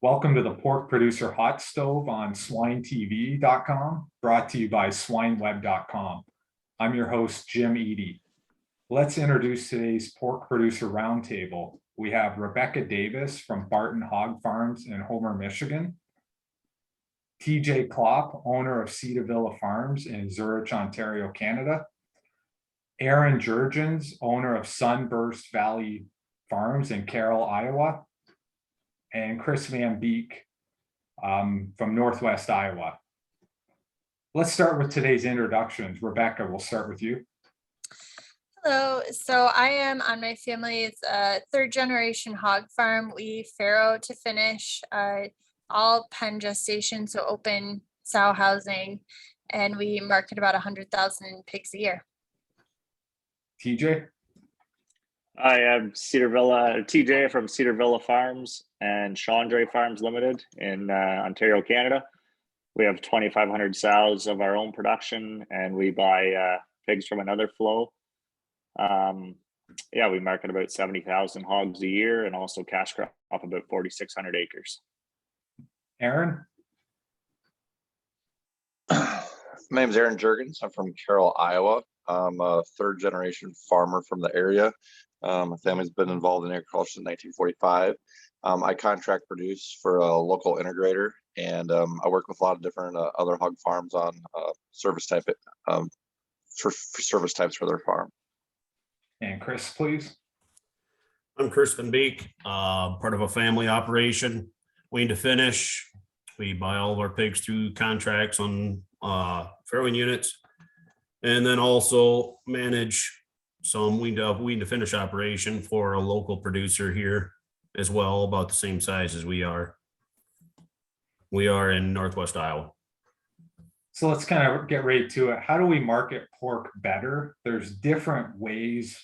Welcome to the Pork Producer Hot Stove on swinetv.com, brought to you by swineweb.com. I'm your host, Jim Eady. Let's introduce today's Pork Producer Roundtable. We have Rebecca Davis from Barton Hog Farms in Homer, Michigan. TJ Klopp, owner of Cedar Farms in Zurich, Ontario, Canada. Aaron Juergens, owner of Sunburst Valley Farms in Carroll, Iowa. And Chris Van Beek from Northwest Iowa. Let's start with today's introductions. Rebecca, we'll start with you. Hello, so I am on my family's third generation hog farm. We farrow to finish, all pen gestation, so open sow housing, and we market about 100,000 pigs a year. TJ? I am TJ from Cedar Villa Farms and Chandre Farms Limited in Ontario, Canada. We have 2,500 sows of our own production, and we buy pigs from another flow. We market about 70,000 hogs a year and also cash crop about 4,600 acres. Aaron? My name is Aaron Juergens. I'm from Carroll, Iowa. I'm a third generation farmer from the area. My family's been involved in agriculture since 1945. I contract produce for a local integrator, and I work with a lot of different other hog farms on service types for their farm. And Chris, please. I'm Chris Van Beek, part of a family operation, wean to finish. We buy all of our pigs through contracts on farrowing units, and then also manage some wean to finish operation for a local producer here as well, about the same size as we are. We are in Northwest Iowa. So let's kind of get right to it. How do we market pork better? There's different ways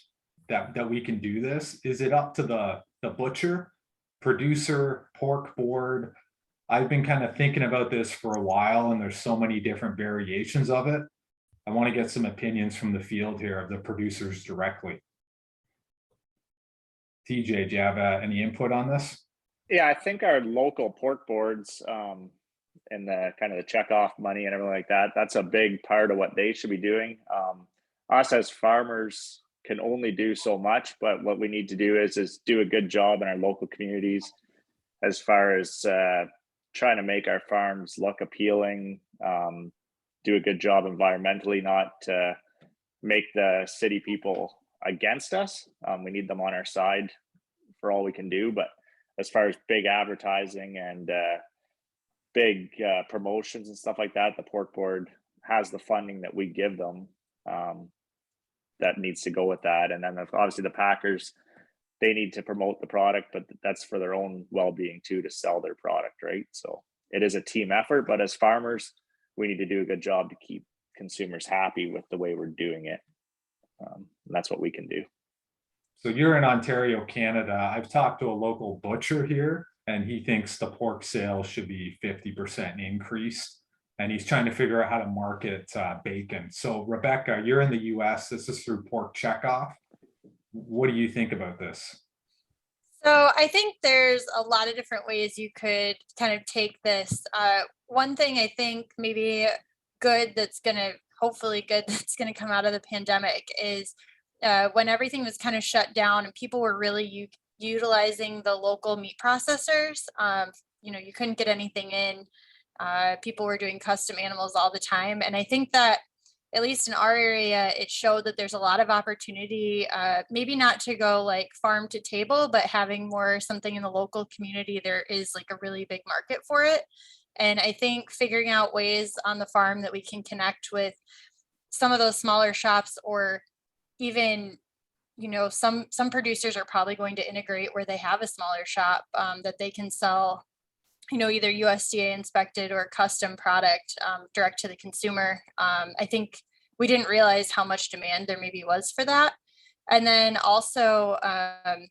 that we can do this. Is it up to the butcher, producer, pork board? I've been kind of thinking about this for a while, and there's so many different variations of it. I want to get some opinions from the field here of the producers directly. TJ, do you have any input on this? Yeah, I think our local pork boards and the kind of the check off money and everything like that, that's a big part of what they should be doing. Us as farmers can only do so much, but what we need to do is do a good job in our local communities as far as trying to make our farms look appealing, do a good job environmentally, not to make the city people against us. We need them on our side for all we can do. But as far as big advertising and big promotions and stuff like that, the pork board has the funding that we give them that needs to go with that. And then obviously the packers, they need to promote the product, but that's for their own well-being too, to sell their product, right? So it is a team effort, but as farmers, we need to do a good job to keep consumers happy with the way we're doing it. That's what we can do. So you're in Ontario, Canada. I've talked to a local butcher here, and he thinks the pork sales should be 50% increased. And he's trying to figure out how to market bacon. So Rebecca, you're in the US. This is through Pork Checkoff. What do you think about this? So I think there's a lot of different ways you could kind of take this. One thing I think maybe hopefully good that's going to come out of the pandemic is when everything was kind of shut down and people were really utilizing the local meat processors. You couldn't get anything in. People were doing custom animals all the time. And I think that at least in our area, it showed that there's a lot of opportunity, maybe not to go like farm to table, but having more something in the local community, there is like a really big market for it. And I think figuring out ways on the farm that we can connect with some of those smaller shops, or even, some producers are probably going to integrate where they have a smaller shop that they can sell, either USDA inspected or custom product direct to the consumer. I think we didn't realize how much demand there maybe was for that. And then also, I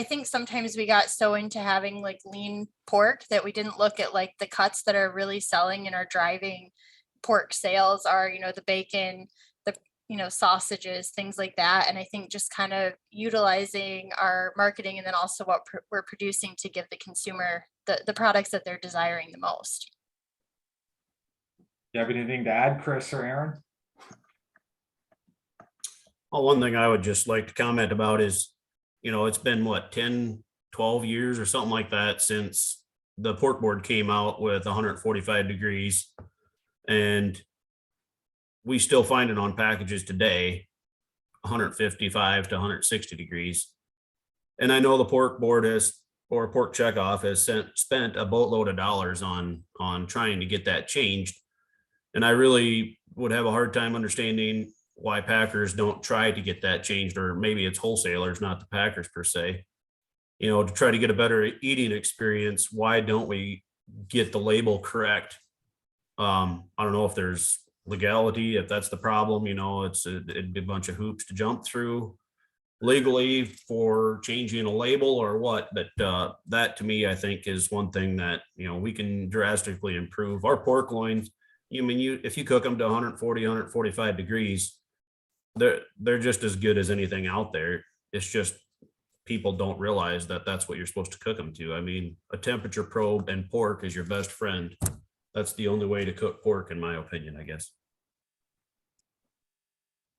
think sometimes we got so into having like lean pork that we didn't look at like the cuts that are really selling and are driving pork sales are, the bacon, sausages, things like that. And I think just kind of utilizing our marketing and then also what we're producing to give the consumer the products that they're desiring the most. You have anything to add, Chris or Aaron? Well, one thing I would just like to comment about is, it's been what, 10, 12 years or something like that since the pork board came out with 145 degrees. And we still find it on packages today, 155 to 160 degrees. And I know the pork board or pork checkoff has spent a boatload of dollars on trying to get that changed. And I really would have a hard time understanding why packers don't try to get that changed, or maybe it's wholesalers, not the packers per se. To try to get a better eating experience, why don't we get the label correct? I don't know if there's legality, if that's the problem. It'd be a bunch of hoops to jump through legally for changing a label or what, but that to me, I think, is one thing that we can drastically improve. Our pork loins, if you cook them to 140, 145 degrees, they're just as good as anything out there. It's just people don't realize that that's what you're supposed to cook them to. A temperature probe and pork is your best friend. That's the only way to cook pork, in my opinion, I guess.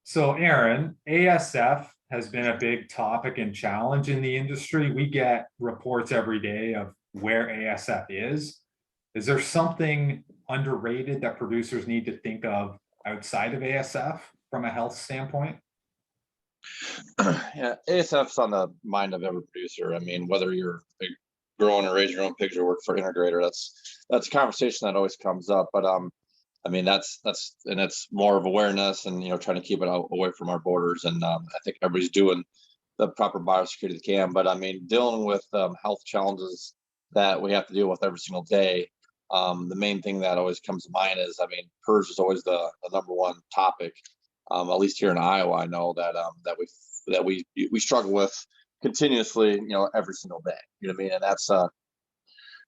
So Aaron, ASF has been a big topic and challenge in the industry. We get reports every day of where ASF is. Is there something underrated that producers need to think of outside of ASF from a health standpoint? Yeah, ASF's on the mind of every producer. Whether you're growing or raise your own pigs or work for integrator, that's a conversation that always comes up. But that's and it's more of awareness and trying to keep it away from our borders. And I think everybody's doing the proper biosecurity they can. But dealing with health challenges that we have to deal with every single day. The main thing that always comes to mind is, PRRS is always the number one topic. At least here in Iowa, I know that we struggle with continuously, every single day. And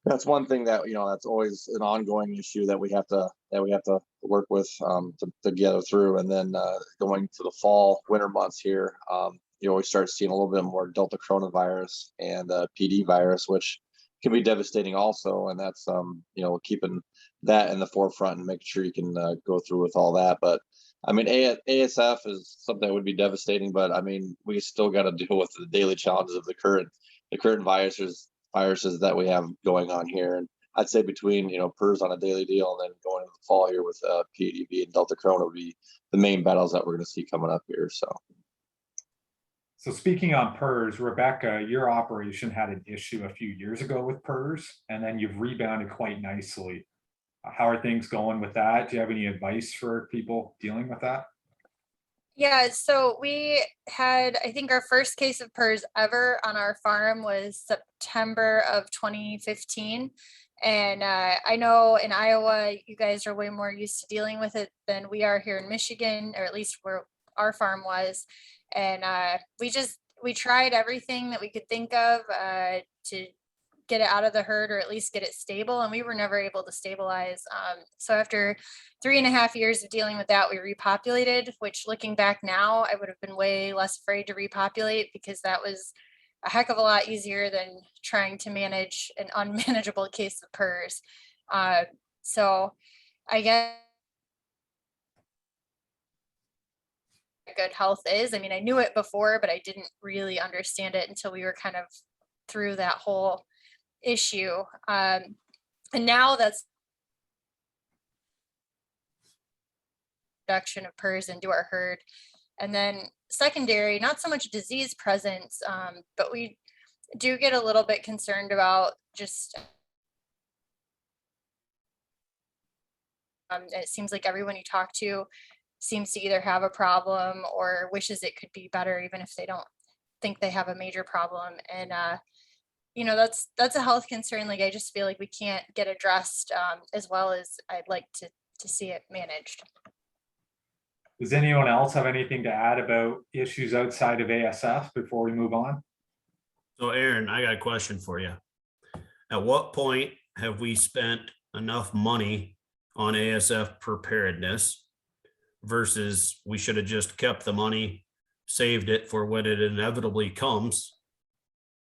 that's one thing that that's always an ongoing issue that we have to work with to get through. And then going to the fall, winter months here, you always start seeing a little bit more Delta coronavirus and PD virus, which can be devastating also. And that's keeping that in the forefront and making sure you can go through with all that. But ASF is something that would be devastating, but we still got to deal with the daily challenges of the current viruses that we have going on here. And I'd say between PRRS on a daily deal and then going into the fall here with PADV and Delta Corona would be the main battles that we're going to see coming up here. So speaking on PRRS, Rebecca, your operation had an issue a few years ago with PRRS, and then you've rebounded quite nicely. How are things going with that? Do you have any advice for people dealing with that? Yeah, so we had, I think our first case of PRRS ever on our farm was September of 2015. And I know in Iowa, you guys are way more used to dealing with it than we are here in Michigan, or at least where our farm was. And we tried everything that we could think of to get it out of the herd, or at least get it stable, and we were never able to stabilize. So after 3.5 years of dealing with that, we repopulated, which looking back now, I would have been way less afraid to repopulate, because that was a heck of a lot easier than trying to manage an unmanageable case of PRRS. So I guess good health is, I knew it before, but I didn't really understand it until we were kind of through that whole issue. And now that's reduction of PRRS into our herd. And then secondary, not so much disease presence, but we do get a little bit concerned about just it seems like everyone you talk to seems to either have a problem or wishes it could be better, even if they don't think they have a major problem. And that's a health concern. Like, I just feel like we can't get addressed as well as I'd like to see it managed. Does anyone else have anything to add about issues outside of ASF before we move on? So Aaron, I got a question for you. At what point have we spent enough money on ASF preparedness versus we should have just kept the money, saved it for when it inevitably comes,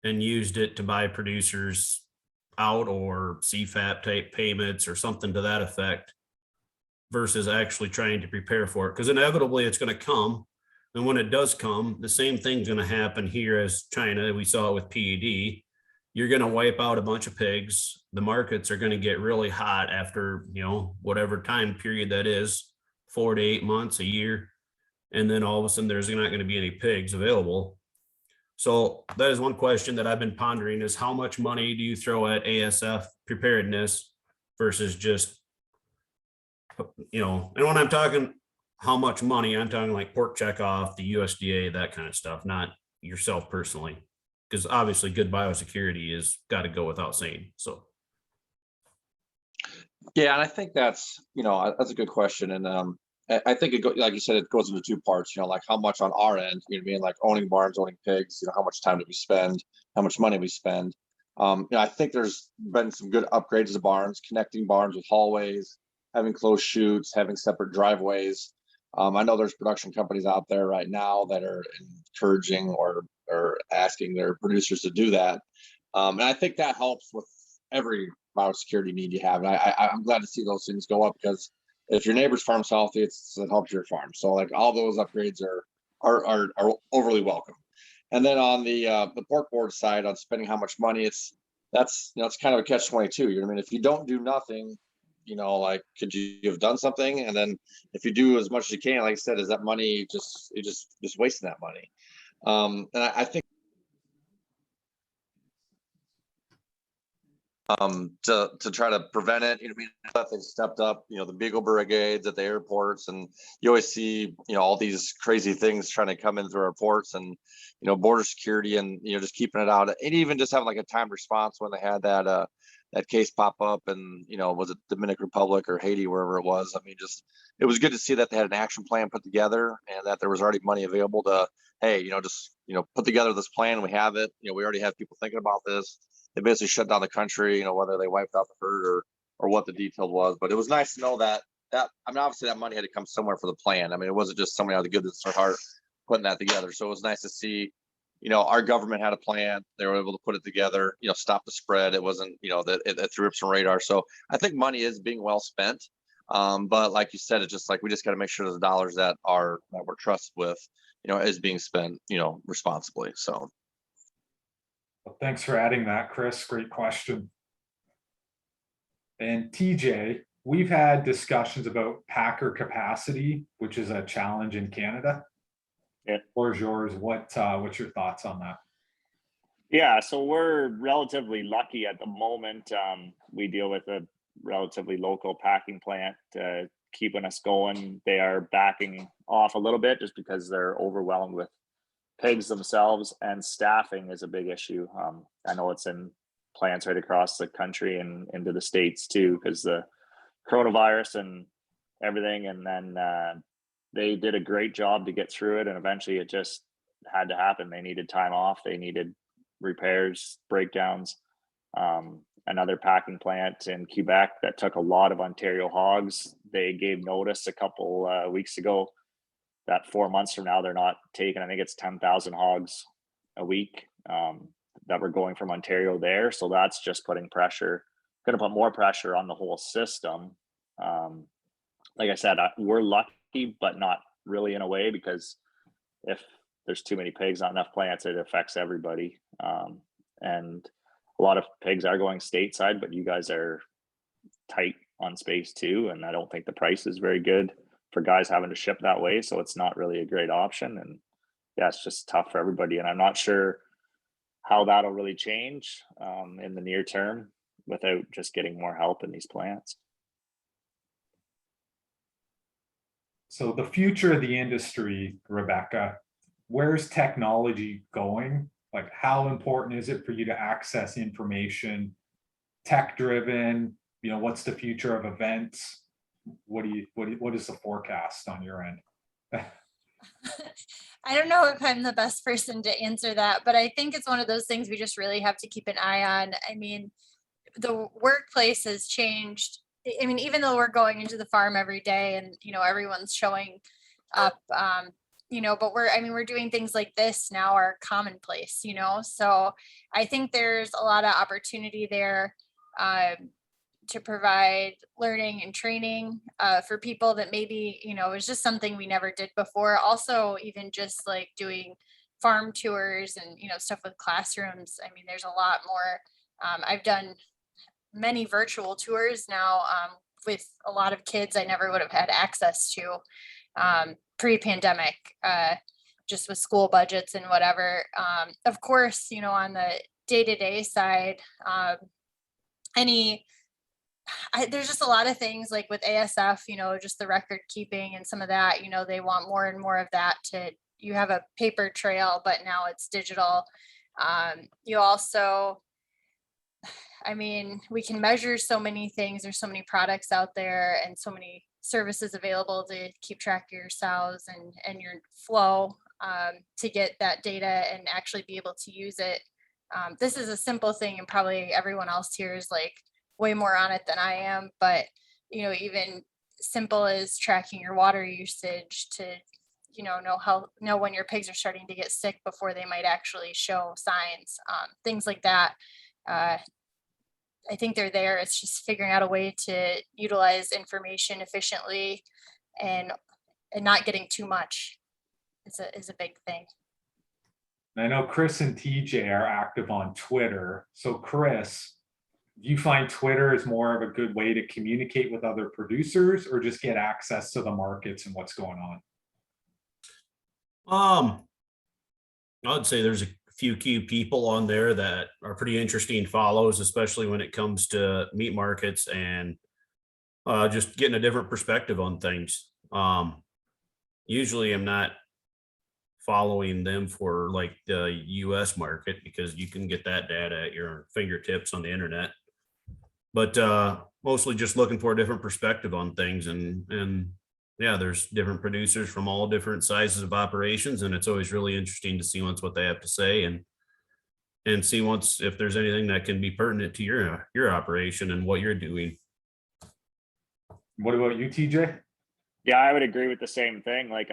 and used it to buy producers out or CFAP type payments or something to that effect, versus actually trying to prepare for it. Because inevitably it's going to come. And when it does come, the same thing's going to happen here as China. We saw it with PED. You're going to wipe out a bunch of pigs. The markets are going to get really hot after, whatever time period that is, 4 to 8 months, a year. And then all of a sudden there's not going to be any pigs available. So that is one question that I've been pondering, is how much money do you throw at ASF preparedness versus just, and when I'm talking how much money, I'm talking like pork checkoff, the USDA, that kind of stuff, not yourself personally, because obviously good biosecurity is got to go without saying. So. Yeah, and I think that's a good question. And I think like you said, it goes into two parts, like how much on our end, like owning barns, owning pigs, how much time do we spend, how much money we spend. I think there's been some good upgrades to barns, connecting barns with hallways, having closed chutes, having separate driveways. I know there's production companies out there right now that are encouraging or asking their producers to do that. And I think that helps with every biosecurity need you have. And I'm glad to see those things go up, because if your neighbor's farm's healthy, it helps your farm. So like all those upgrades are overly welcome. And then on the pork board side, on spending how much money, it's kind of a catch-22. If you don't do nothing, like, could you have done something? And then if you do as much as you can, like I said, is that money just wasting that money? And I think to try to prevent it, they've stepped up, the Beagle brigades at the airports, and you always see, all these crazy things trying to come in through our ports, and, border security, and, just keeping it out, and even just having like a timed response when they had that case pop up, and, was it Dominican Republic or Haiti, wherever it was. It was good to see that they had an action plan put together, and that there was already money available to, hey, put together this plan. We have it, we already have people thinking about this. They basically shut down the country, whether they wiped out the herd or what the detail was. But it was nice to know that obviously that money had to come somewhere for the plan. It wasn't just somebody out of the goodness of their heart putting that together. So it was nice to see, our government had a plan. They were able to put it together, stop the spread. It wasn't, that it threw up some radar. So I think money is being well spent. But like you said, it's just like, we just got to make sure the dollars that we're trusted with, is being spent, responsibly. So. Well, thanks for adding that, Chris. Great question. And TJ, we've had discussions about packer capacity, which is a challenge in Canada. Yeah. Where's yours? What's your thoughts on that? Yeah, so we're relatively lucky at the moment. We deal with a relatively local packing plant keeping us going. They are backing off a little bit just because they're overwhelmed with pigs themselves, and staffing is a big issue. I know it's in plants right across the country and into the States too, because the coronavirus and everything. And then they did a great job to get through it, and eventually it just had to happen. They needed time off. They needed repairs, breakdowns. Another packing plant in Quebec that took a lot of Ontario hogs, they gave notice a couple weeks ago that 4 months from now they're not taking, I think it's 10,000 hogs a week that were going from Ontario there. So that's just putting pressure, going to put more pressure on the whole system. Like I said, we're lucky, but not really in a way, because if there's too many pigs, not enough plants, it affects everybody. And a lot of pigs are going stateside, but you guys are tight on space too. And I don't think the price is very good for guys having to ship that way. So it's not really a great option. And yeah, it's just tough for everybody. And I'm not sure how that'll really change in the near term without just getting more help in these plants. So the future of the industry, Rebecca, where's technology going? Like, how important is it for you to access information, tech driven? What's the future of events? What is the forecast on your end? I don't know if I'm the best person to answer that, but I think it's one of those things we just really have to keep an eye on. I mean, the workplace has changed I mean, even though we're going into the farm every day and, everyone's showing up, but we're doing things like this now are commonplace, so I think there's a lot of opportunity there to provide learning and training for people that maybe, it was just something we never did before. Also, even just like doing farm tours and, stuff with classrooms. I mean, there's a lot more. I've done many virtual tours now with a lot of kids I never would have had access to pre-pandemic, just with school budgets and whatever. Of course, on the day-to-day side, there's just a lot of things like with ASF, just the record keeping and some of that, they want more and more of that you have a paper trail, but now it's digital. You also, we can measure so many things. There's so many products out there and so many services available to keep track of your sows and your flow to get that data and actually be able to use it. This is a simple thing, and probably everyone else here is like way more on it than I am, but even simple as tracking your water usage to know when your pigs are starting to get sick before they might actually show signs, things like that. I think they're there. It's just figuring out a way to utilize information efficiently and not getting too much is a big thing. I know Chris and TJ are active on Twitter. So Chris, do you find Twitter is more of a good way to communicate with other producers or just get access to the markets and what's going on? I would say there's a few key people on there that are pretty interesting follows, especially when it comes to meat markets and just getting a different perspective on things. Usually I'm not following them for like the US market because you can get that data at your fingertips on the internet, but mostly just looking for a different perspective on things. And yeah, there's different producers from all different sizes of operations, and it's always really interesting to see what they have to say and see if there's anything that can be pertinent to your operation and what you're doing. What about you, TJ? Yeah, I would agree with the same thing. Like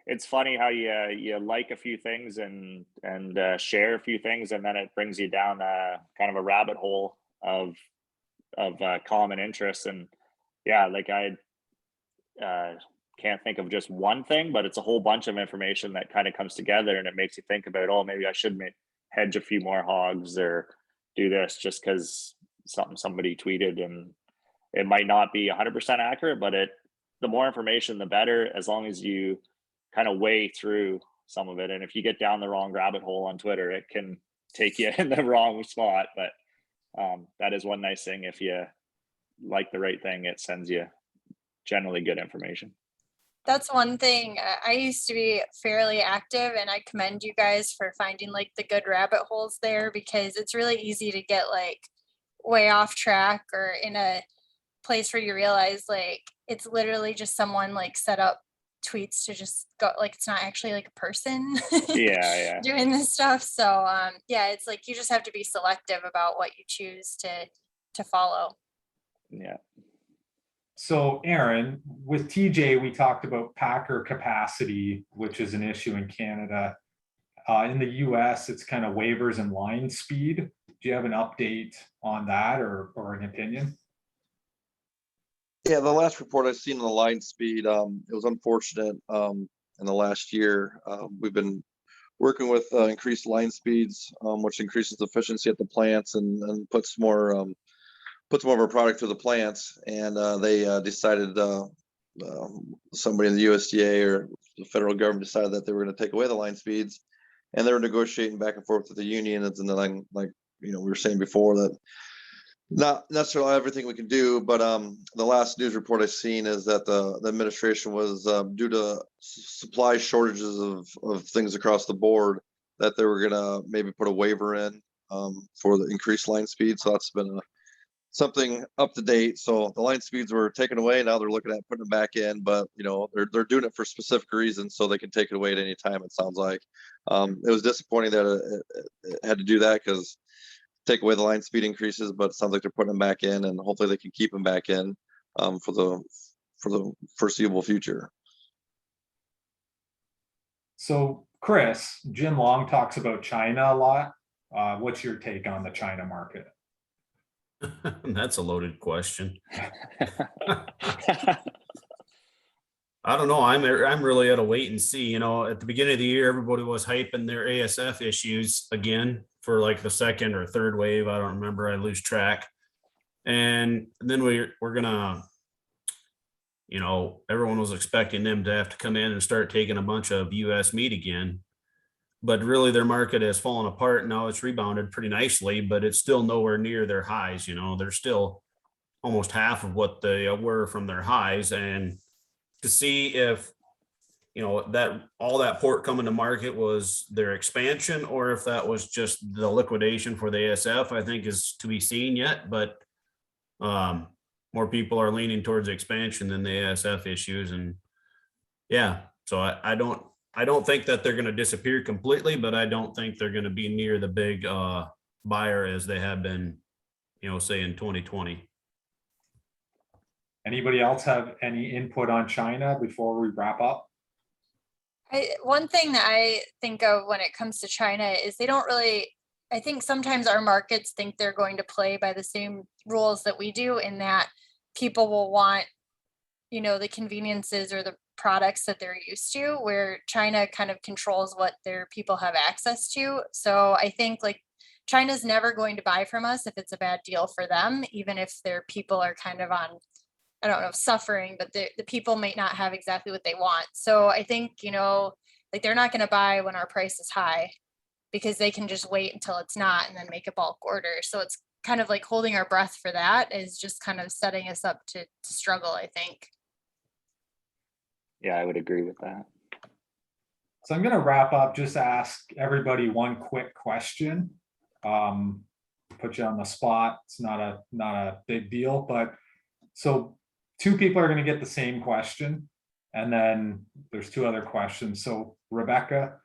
it's funny how you like a few things and share a few things, and then it brings you down kind of a rabbit hole of common interests. And yeah, like I can't think of just one thing, but it's a whole bunch of information that kind of comes together, and it makes you think about, oh, maybe I should hedge a few more hogs or do this just because somebody tweeted, and it might not be 100% accurate, but the more information, the better, as long as you kind of weigh through some of it. And if you get down the wrong rabbit hole on Twitter, it can take you in the wrong spot. But that is one nice thing. If you like the right thing, it sends you generally good information. That's one thing. I used to be fairly active, and I commend you guys for finding like the good rabbit holes there, because it's really easy to get like way off track or in a place where you realize like it's literally just someone like set up tweets to just go, like it's not actually like a person yeah doing this stuff. So yeah, it's like you just have to be selective about what you choose to follow. Yeah. So Aaron, with TJ, we talked about packer capacity, which is an issue in Canada. In the US, it's kind of waivers and line speed. Do you have an update on that or an opinion? Yeah, the last report I've seen on the line speed, it was unfortunate in the last year. We've been working with increased line speeds, which increases efficiency at the plants and puts more of our product to the plants. And they decided, somebody in the USDA or the federal government decided that they were going to take away the line speeds, and they were negotiating back and forth with the union. And then, like we were saying before, that not necessarily everything we can do, but the last news report I've seen is that the administration was due to supply shortages of things across the board, that they were gonna maybe put a waiver in for the increased line speed. So that's been something up to date. So the line speeds were taken away. Now they're looking at putting them back in, but they're doing it for specific reasons, so they can take it away at any time. It sounds like it was disappointing that it had to do that, because take away the line speed increases, but it sounds like they're putting them back in, and hopefully they can keep them back in for the foreseeable future. So Chris, Jim Long talks about China a lot. What's your take on the China market? That's a loaded question. I don't know. I'm really at a wait and see. You know, at the beginning of the year, everybody was hyping their ASF issues again for like the second or third wave. I don't remember. I lose track. And then we're gonna, you know, everyone was expecting them to have to come in and start taking a bunch of U.S. meat again. But really, their market has fallen apart. Now it's rebounded pretty nicely, but it's still nowhere near their highs. You know, they're still almost half of what they were from their highs. And to see if, you know, that all that pork coming to market was their expansion, or if that was just the liquidation for the ASF, I think is to be seen yet. But more people are leaning towards expansion than the ASF issues. And yeah, so I don't think that they're going to disappear completely, but I don't think they're going to be near the big buyer as they have been, you know, say in 2020. Anybody else have any input on China before we wrap up? One thing that I think of when it comes to China is they don't really, I think sometimes our markets think they're going to play by the same rules that we do, in that people will want, you know, the conveniences or the products that they're used to, where China kind of controls what their people have access to. So I think like China's never going to buy from us if it's a bad deal for them, even if their people are kind of on, I don't know if suffering, but the people might not have exactly what they want. So I think, you know, like they're not going to buy when our price is high, because they can just wait until it's not and then make a bulk order. So it's kind of like holding our breath for that is just kind of setting us up to struggle, I think. Yeah, I would agree with that. So I'm going to wrap up, just ask everybody one quick question. Put you on the spot. It's not a big deal, but so two people are going to get the same question, and then there's two other questions. So Rebecca,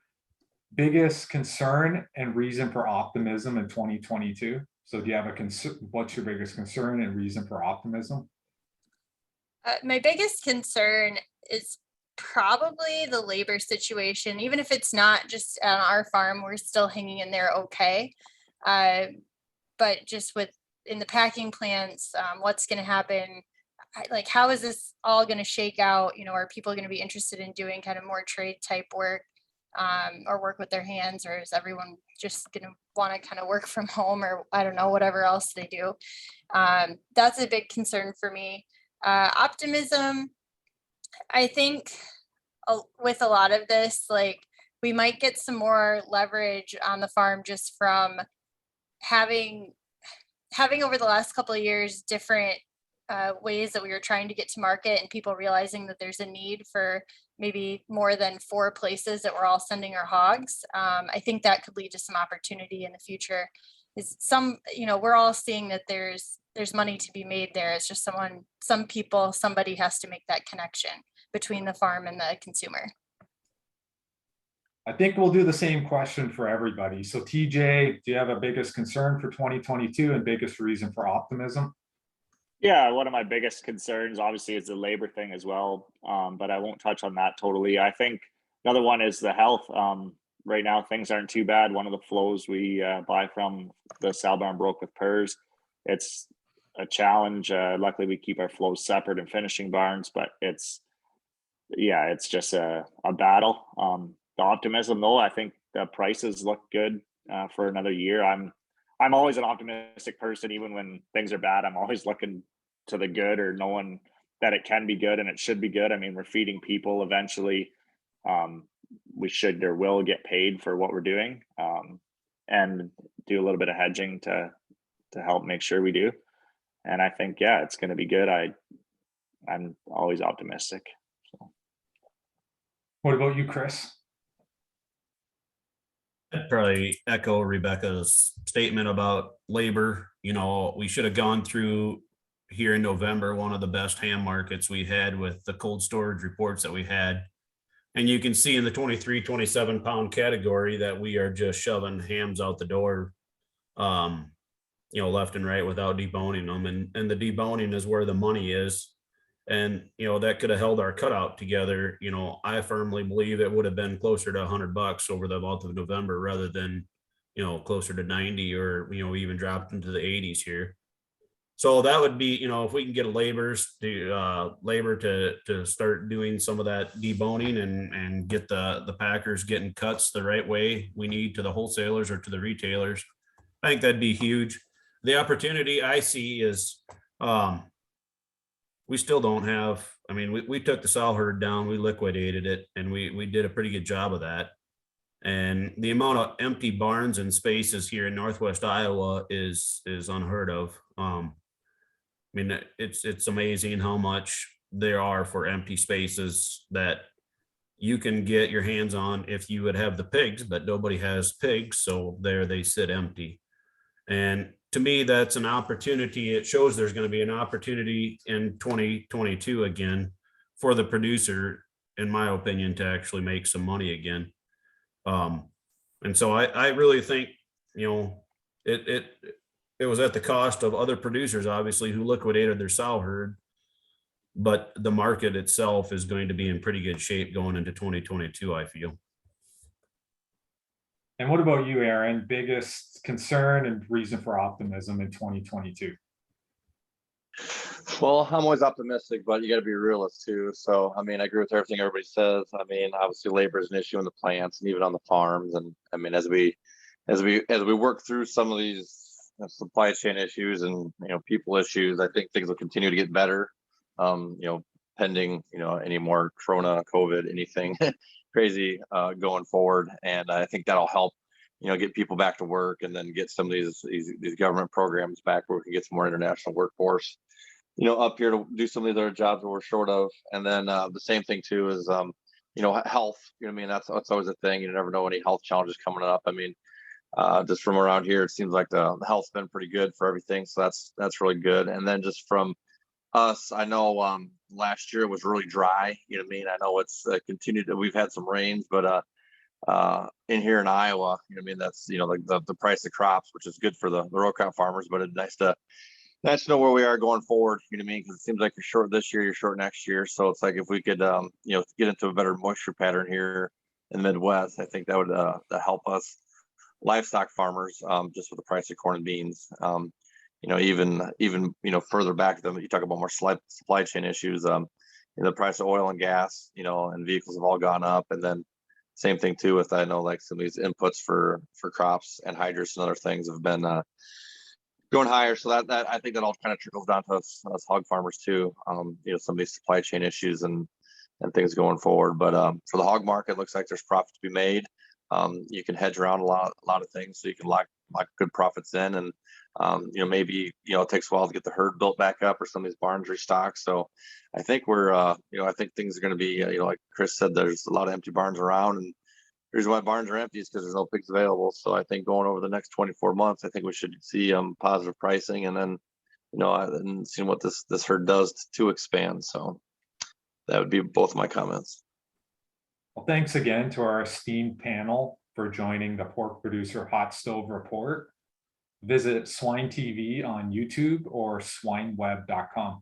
biggest concern and reason for optimism in 2022. So do you have a concern? What's your biggest concern and reason for optimism? My biggest concern is probably the labor situation. Even if it's not just on our farm, we're still hanging in there okay. But just in the packing plants, what's going to happen? Like, how is this all going to shake out? You know, are people going to be interested in doing kind of more trade type work, or work with their hands, or is everyone just going to want to kind of work from home, or I don't know, whatever else they do? That's a big concern for me. Optimism, I think with a lot of this, like we might get some more leverage on the farm just from having over the last couple of years different ways that we were trying to get to market, and people realizing that there's a need for maybe more than 4 places that we're all sending our hogs. I think that could lead to some opportunity in the future. Is some, you know, we're all seeing that there's money to be made there. It's just somebody has to make that connection between the farm and the consumer. I think we'll do the same question for everybody. So TJ, do you have a biggest concern for 2022 and biggest reason for optimism? Yeah, one of my biggest concerns obviously is the labor thing as well, but I won't touch on that totally. I think another one is the health. Right now things aren't too bad. One of the flows we buy from, the sow barn broke with PRRS. It's a challenge. Luckily we keep our flows separate in finishing barns, but it's just a battle. The optimism though, I think the prices look good for another year. I'm always an optimistic person. Even when things are bad, I'm always looking to the good, or knowing that it can be good and it should be good. I mean, we're feeding people eventually. We should or will get paid for what we're doing, and do a little bit of hedging to help make sure we do. And I think, yeah, it's going to be good. I'm always optimistic. So. What about you, Chris? I'd probably echo Rebecca's statement about labor. You know, we should have gone through here in November one of the best ham markets we had with the cold storage reports that we had. And you can see in the 23, 27 pound category that we are just shoving hams out the door. left and right without deboning them. And the deboning is where the money is. And, that could have held our cutout together. I firmly believe it would have been closer to $100 over the month of November rather than, closer to 90 or, even dropped into the 80s here. So that would be, if we can get labor to start doing some of that deboning and get the packers getting cuts the right way we need to the wholesalers or to the retailers, I think that'd be huge. The opportunity I see is we still don't have, we took the sow herd down, we liquidated it, and we did a pretty good job of that. And the amount of empty barns and spaces here in Northwest Iowa is unheard of. It's amazing how much there are for empty spaces that you can get your hands on if you would have the pigs, but nobody has pigs, so there they sit empty. And to me, that's an opportunity. It shows there's going to be an opportunity in 2022 again for the producer, in my opinion, to actually make some money again. And so I really think, it was at the cost of other producers, obviously, who liquidated their sow herd, but the market itself is going to be in pretty good shape going into 2022, I feel. And what about you, Aaron? Biggest concern and reason for optimism in 2022? Well, I'm always optimistic, but you got to be a realist too. So, I agree with everything everybody says. Obviously, labor is an issue in the plants and even on the farms. And as we work through some of these supply chain issues and people issues, I think things will continue to get better. Pending any more Corona, COVID, anything crazy going forward, and I think that'll help get people back to work, and then get some of these government programs back where we can get some more international workforce up here to do some of these other jobs that we're short of. And then the same thing too is health. That's always a thing. You never know any health challenges coming up. Just from around here, it seems like the health's been pretty good for everything, so that's really good. And then just from us, I know last year it was really dry. I know it's continued. We've had some rains, but in here in Iowa, that's the price of crops, which is good for the row crop farmers. But it's nice to know where we are going forward. Because it seems like you're short this year, you're short next year. So it's like if we could get into a better moisture pattern here in the Midwest, I think that would help us livestock farmers, just with the price of corn and beans. Even further back, you talk about more supply chain issues. The price of oil and gas, and vehicles have all gone up. And then same thing too with, I know, like some of these inputs for crops and hydrous and other things have been going higher. So that I think that all kind of trickles down to us hog farmers too. Some of these supply chain issues and things going forward. But for the hog market, it looks like there's profit to be made. You can hedge around a lot of things, so you can lock good profits in. And maybe it takes a while to get the herd built back up or some of these barns restocked. So I think we're I think things are going to be like Chris said, there's a lot of empty barns around, and the reason why barns are empty is because there's no pigs available. So I think going over the next 24 months, I think we should see positive pricing, and then and seeing what this herd does to expand. So that would be both my comments. Well, thanks again to our esteemed panel for joining the Pork Producer Hot Stove Report. Visit Swine TV on YouTube or swineweb.com.